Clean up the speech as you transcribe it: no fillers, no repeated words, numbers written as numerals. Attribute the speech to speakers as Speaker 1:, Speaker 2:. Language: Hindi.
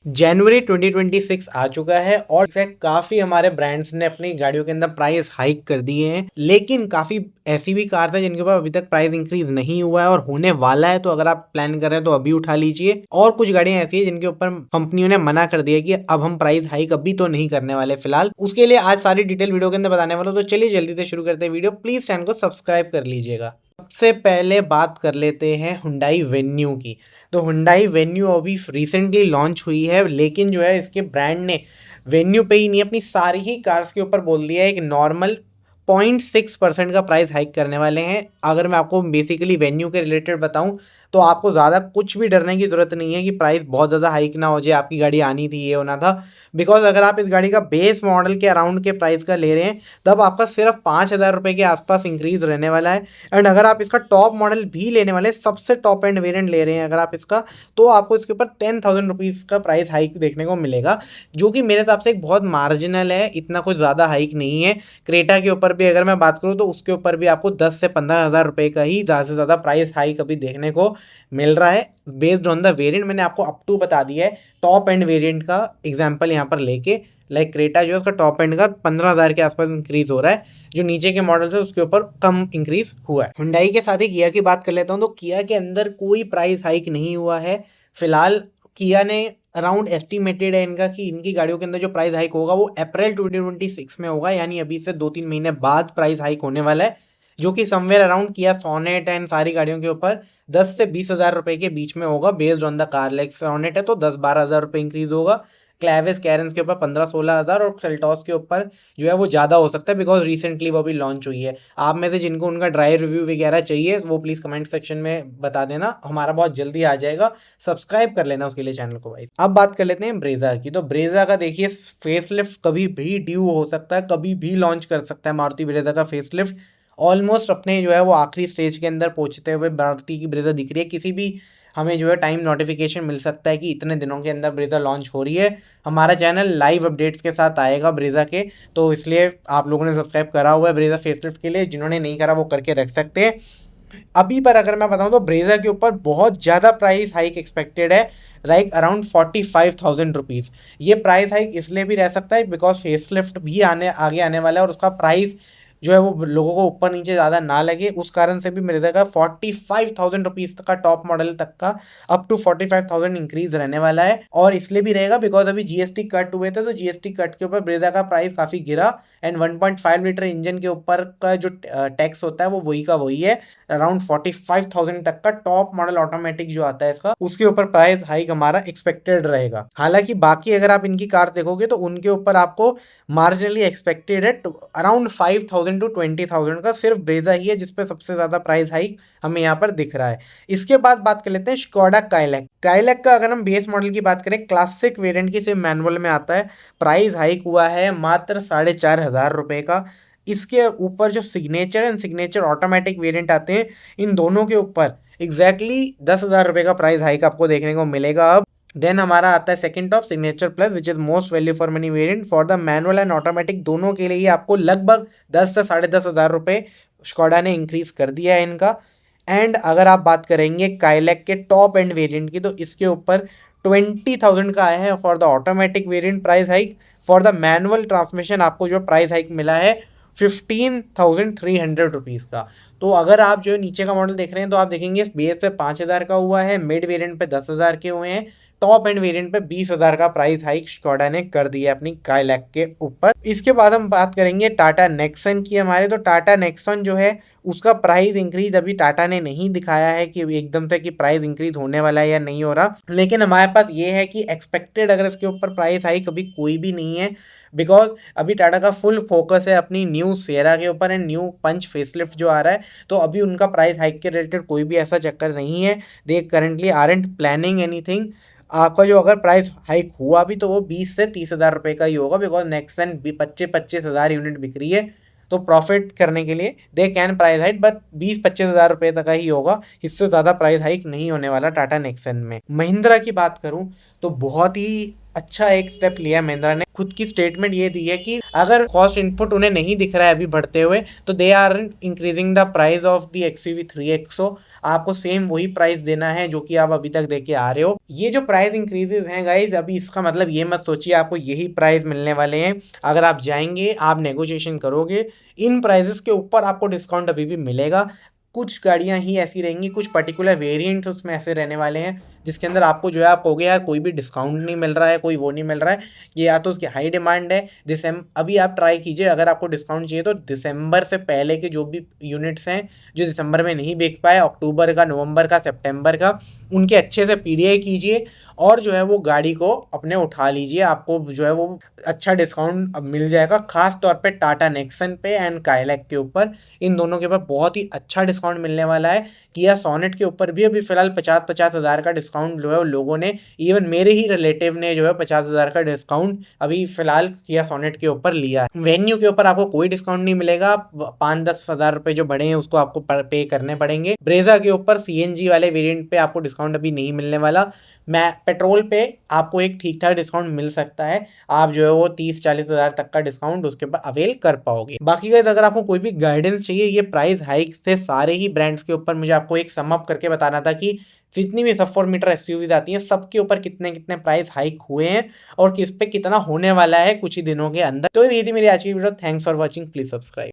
Speaker 1: जनवरी 2026 आ चुका है और काफी हमारे ब्रांड्स ने अपनी गाड़ियों के अंदर प्राइस हाइक कर दिए हैं, लेकिन काफी ऐसी भी कार्स है जिनके ऊपर अभी तक प्राइस इंक्रीज नहीं हुआ है और होने वाला है। तो अगर आप प्लान कर रहे हैं तो अभी उठा लीजिए। और कुछ गाड़ियां ऐसी है जिनके ऊपर कंपनियों ने मना कर दिया कि अब हम प्राइस हाइक अभी तो नहीं करने वाले फिलहाल। उसके लिए आज सारी डिटेल वीडियो के अंदर बताने वाला हूं, तो चलिए जल्दी से शुरू करते हैं वीडियो। प्लीज चैनल को सब्सक्राइब कर लीजिएगा। सबसे पहले बात कर लेते हैं हुंडई वेन्यू की। तो हुंडई वेन्यू अभी रिसेंटली लॉन्च हुई है, लेकिन जो है इसके ब्रांड ने वेन्यू पे ही नहीं अपनी सारी ही कार्स के ऊपर बोल दिया है एक नॉर्मल 0.6% का प्राइस हाइक करने वाले हैं। अगर मैं आपको बेसिकली वेन्यू के रिलेटेड बताऊं तो आपको ज़्यादा कुछ भी डरने की ज़रूरत नहीं है कि प्राइस बहुत ज़्यादा हाइक ना हो जाए, आपकी गाड़ी आनी थी ये होना था। बिकॉज अगर आप इस गाड़ी का बेस मॉडल के अराउंड के प्राइस का ले रहे हैं तब आपका सिर्फ 5,000 रुपये के आसपास इंक्रीज रहने वाला है। एंड अगर आप इसका टॉप मॉडल भी लेने वाले सबसे टॉप एंड वेरिएंट ले रहे हैं अगर आप इसका, तो आपको इसके ऊपर 10,000 रुपीज़ का प्राइस हाइक देखने को मिलेगा, जो कि मेरे हिसाब से एक बहुत मार्जिनल है, इतना कुछ ज़्यादा हाइक नहीं है। क्रेटा के ऊपर भी अगर मैं बात करूँ तो उसके ऊपर भी आपको 10 से 15,000 रुपये का ही ज़्यादा से ज़्यादा प्राइस हाइक अभी देखने को मिल रहा है बेस्ड ऑन द वेरिएंट। मैंने आपको अप टू बता दिया है टॉप एंड वेरिएंट का एग्जांपल यहाँ पर लेके। लाइक क्रेटा जो है उसका टॉप एंड का 15,000 के आसपास इंक्रीज हो रहा है, जो नीचे के मॉडल्स है उसके ऊपर कम इंक्रीज हुआ है। हुंडई के साथ ही किया की बात कर लेता हूँ, तो किया के अंदर कोई प्राइस हाइक नहीं हुआ है फिलहाल। किया ने अराउंड एस्टिमेटेड है इनका कि इनकी गाड़ियों के अंदर जो प्राइस हाइक होगा वो अप्रैल 2026 में होगा, यानी अभी से 2-3 महीने बाद प्राइस हाइक होने वाला है, जो कि समवेयर अराउंड किया सोनेट एंड सारी गाड़ियों के ऊपर 10 से 20,000 रुपये के बीच में होगा based on the car. Like Sonet है तो 10-12,000 रुपये इंक्रीज होगा, क्लैविस कैरेंस के ऊपर 15-16,000 और सेल्टॉस के ऊपर जो है वो ज़्यादा हो सकता है बिकॉज रिसेंटली वो अभी लॉन्च हुई है। आप में से जिनको उनका ड्राइव रिव्यू वगैरह चाहिए वो प्लीज़ कमेंट सेक्शन में बता देना, हमारा बहुत जल्दी आ जाएगा। सब्सक्राइब कर लेना उसके लिए चैनल को भाई। अब बात कर लेते हैं ब्रेजा की। तो ब्रेजा का देखिए फेसलिफ्ट कभी भी ड्यू हो सकता है, कभी भी लॉन्च कर सकता है मारुति ब्रेजा का फेसलिफ्ट। ऑलमोस्ट अपने जो है वो आखिरी स्टेज के अंदर पहुंचते हुए मारुति की ब्रेजा दिख रही है। किसी भी हमें जो है टाइम नोटिफिकेशन मिल सकता है कि इतने दिनों के अंदर ब्रेजा लॉन्च हो रही है। हमारा चैनल लाइव अपडेट्स के साथ आएगा ब्रेजा के, तो इसलिए आप लोगों ने सब्सक्राइब करा हुआ है ब्रेजा फेसलिफ्ट के लिए, जिन्होंने नहीं करा वो करके रख सकते हैं। अभी पर अगर मैं बताऊं तो ब्रेजा के ऊपर बहुत ज़्यादा प्राइस हाइक एक्सपेक्टेड है, लाइक अराउंड 45,000 रुपीज़। ये प्राइस हाइक इसलिए भी रह सकता है बिकॉज फेसलिफ्ट भी आगे आने वाला है और उसका प्राइस जो है वो लोगों को ऊपर नीचे ज़्यादा ना लगे, उस कारण से भी मेरे का 45,000 रुपीज़ तक का टॉप मॉडल तक का अप टू 45,000 इंक्रीज रहने वाला है। और इसलिए भी रहेगा बिकॉज अभी जीएसटी कट हुए थे, तो जीएसटी कट के ऊपर ब्रेजा का प्राइस काफ़ी गिरा। एंड 1.5 लीटर इंजन के ऊपर का जो टैक्स होता है वो वही का वही है। अराउंड 45,000 तक का टॉप मॉडल ऑटोमेटिक जो आता है इसका, उसके ऊपर प्राइस हाइक हमारा एक्सपेक्टेड रहेगा। हालांकि बाकी अगर आप इनकी कार देखोगे तो उनके ऊपर आपको मार्जिनली एक्सपेक्टेड है अराउंड 5,000 to 20,000 का सिर्फ ब्रेजा ही है जिसपे सबसे ज़्यादा प्राइस हाइक हमें यहाँ पर दिख रहा है। इसके बाद बात कर लेते हैं स्कोडा काइलैक। काइलैक का अगर हम बेस मॉडल की बात करें, क्लासिक वेरिएंट की सिर्फ मैनुअल में आता है, प्राइस हाइक हुआ है मात्र 4,500 रुपये का। इसके ऊपर जो signature and signature automatic variant आते हैं, इन दोनों के ऊपर एग्जैक्टली 10,000 रुपये का प्राइस हाइक आपको देखने को मिलेगा अब। देन हमारा आता है second top signature plus, which is most value for money variant for the manual and automatic, दोनों के लिए ही आपको लगभग 10 से 10,500 रुपये स्कोडा ने इंक्रीज कर दिया है इनका। एंड अगर आप बात करेंगे काइलैक के टॉप एंड वेरिएंट की, तो इसके ऊपर 20,000 का आया है for the automatic variant price hike. For the manual transmission आपको जो प्राइस हाइक मिला है 15,300 रुपीज़ का। तो अगर आप जो नीचे का मॉडल देख रहे हैं तो आप देखेंगे बेस पे 5,000 का हुआ है, मिड वेरिएंट पे 10,000 के हुए हैं, टॉप एंड वेरिएंट पे 20,000 का प्राइस हाइक स्कोडा ने कर दिया अपनी काइलैक के ऊपर। इसके बाद हम बात करेंगे टाटा नेक्सन की हमारे। तो टाटा नेक्सन जो है उसका प्राइस इंक्रीज अभी टाटा ने नहीं दिखाया है कि एकदम से कि प्राइस इंक्रीज होने वाला है या नहीं हो रहा, लेकिन हमारे पास ये है कि एक्सपेक्टेड अगर इसके ऊपर प्राइस हाइक अभी कोई भी नहीं है बिकॉज अभी टाटा का फुल फोकस है अपनी न्यू सेरा के ऊपर एंड न्यू पंच फेसलिफ्ट जो आ रहा है, तो अभी उनका प्राइस हाइक के रिलेटेड कोई भी ऐसा चक्कर नहीं है। दे करेंटली आरंट प्लानिंग एनीथिंग। आपका जो अगर प्राइस हाइक हुआ भी तो वो 20 से 30,000 रुपये का ही होगा बिकॉज नेक्सन 25,000 यूनिट बिक रही है, तो प्रॉफिट करने के लिए they can price hike, but 20-25,000 रुपये तक का ही होगा, इससे ज़्यादा प्राइस हाइक नहीं होने वाला टाटा नेक्सन में। महिंद्रा की बात करूं तो बहुत ही अच्छा एक स्टेप लिया महिंद्रा ने, खुद की स्टेटमेंट ये दी है कि अगर कॉस्ट इनपुट उन्हें नहीं दिख रहा है अभी बढ़ते हुए तो they are increasing the price of the XUV 3XO। आपको सेम वही प्राइस देना है जो कि आप अभी तक देके आ रहे हो। ये जो प्राइस इंक्रीजेस हैं गाइज, अभी इसका मतलब ये मत सोचिए आपको यही प्राइस मिलने वाले हैं। अगर आप जाएंगे, आप नेगोशिएशन करोगे, इन प्राइजेस के ऊपर आपको डिस्काउंट अभी भी मिलेगा। कुछ गाड़ियां ही ऐसी रहेंगी, कुछ पर्टिकुलर वेरिएंट्स उसमें ऐसे रहने वाले हैं जिसके अंदर आपको जो है आप कहोगे यार कोई भी डिस्काउंट नहीं मिल रहा है, कोई वो नहीं मिल रहा है। ये या तो उसकी हाई डिमांड है, अभी आप ट्राई कीजिए, अगर आपको डिस्काउंट चाहिए तो दिसंबर से पहले के जो भी यूनिट्स हैं जो दिसंबर में नहीं बिक पाए, अक्टूबर का, नवंबर का, सितंबर का, उनके अच्छे से पीडीआई कीजिए और जो है वो गाड़ी को अपने उठा लीजिए। आपको जो है वो अच्छा डिस्काउंट अब मिल जाएगा, खास तौर पे टाटा नेक्सन पे एंड काइलैक के ऊपर। इन दोनों के ऊपर बहुत ही अच्छा डिस्काउंट मिलने वाला है। किया सोनेट के ऊपर भी अभी फिलहाल 50-50 हज़ार का डिस्काउंट जो है लोगों ने, इवन मेरे ही रिलेटिव ने जो है 50 हज़ार का डिस्काउंट अभी फिलहाल किया सोनेट के ऊपर लिया है। वेन्यू के ऊपर आपको कोई डिस्काउंट नहीं मिलेगा, 5-10 हज़ार रुपए जो बढ़े हैं उसको आपको पे करने पड़ेंगे। ब्रेजा के ऊपर सीएनजी वाले वेरिएंट पे आपको डिस्काउंट अभी नहीं मिलने वाला। मैं पेट्रोल पे आपको एक ठीक ठाक डिस्काउंट मिल सकता है, आप जो है वो 30-40 हज़ार तक का डिस्काउंट उसके ऊपर अवेल कर पाओगे। बाकी गाइस अगर आपको कोई भी गाइडेंस चाहिए ये प्राइस हाइक्स थे सारे ही ब्रांड्स के ऊपर, मुझे आपको एक सम अप करके बताना था कि जितनी भी सब 4 मीटर एसयूवीज आती हैं सबके ऊपर कितने कितने प्राइस हाइक हुए हैं और किस पे कितना होने वाला है कुछ ही दिनों के अंदर। तो ये थी मेरी आज की video. Thanks for watching, please subscribe.